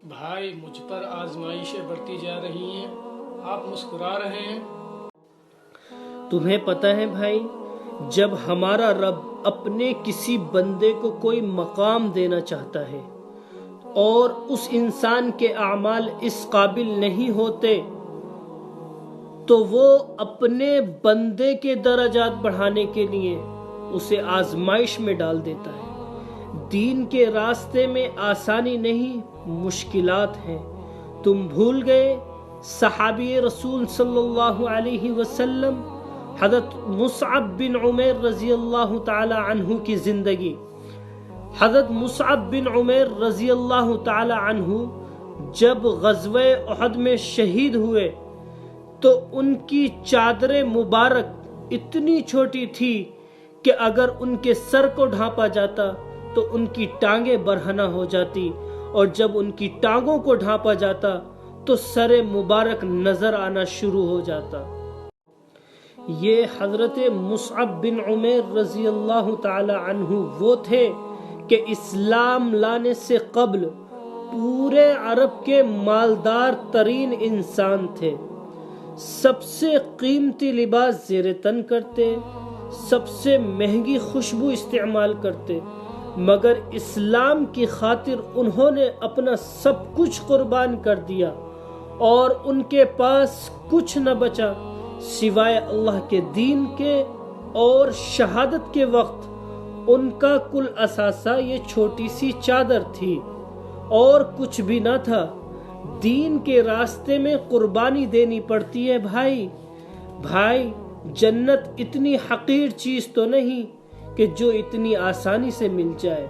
بھائی مجھ پر آزمائشیں بڑھتی جا رہی ہیں، آپ مسکرا رہے ہیں۔ تمہیں پتہ ہے بھائی، جب ہمارا رب اپنے کسی بندے کو کوئی مقام دینا چاہتا ہے اور اس انسان کے اعمال اس قابل نہیں ہوتے تو وہ اپنے بندے کے درجات بڑھانے کے لیے اسے آزمائش میں ڈال دیتا ہے۔ دین کے راستے میں آسانی نہیں، مشکلات ہیں۔ تم بھول گئے صحابی رسول صلی اللہ علیہ وسلم حضرت مصعب بن عمیر رضی اللہ تعالی عنہ کی زندگی۔ حضرت مصعب بن عمیر رضی اللہ تعالی عنہ جب غزوہ احد میں شہید ہوئے تو ان کی چادر مبارک اتنی چھوٹی تھی کہ اگر ان کے سر کو ڈھانپا جاتا تو ان کی ٹانگیں برہنہ ہو جاتی، اور جب ان کی ٹانگوں کو ڈھانپا جاتا تو سر مبارک نظر آنا شروع ہو جاتا۔ یہ حضرت مصعب بن عمیر رضی اللہ تعالی عنہ وہ تھے کہ اسلام لانے سے قبل پورے عرب کے مالدار ترین انسان تھے، سب سے قیمتی لباس زیر تن کرتے، سب سے مہنگی خوشبو استعمال کرتے، مگر اسلام کی خاطر انہوں نے اپنا سب کچھ قربان کر دیا اور ان کے پاس کچھ نہ بچا سوائے اللہ کے دین کے، اور شہادت کے وقت ان کا کل اثاثہ یہ چھوٹی سی چادر تھی اور کچھ بھی نہ تھا۔ دین کے راستے میں قربانی دینی پڑتی ہے بھائی، جنت اتنی حقیر چیز تو نہیں کہ جو اتنی آسانی سے مل جائے۔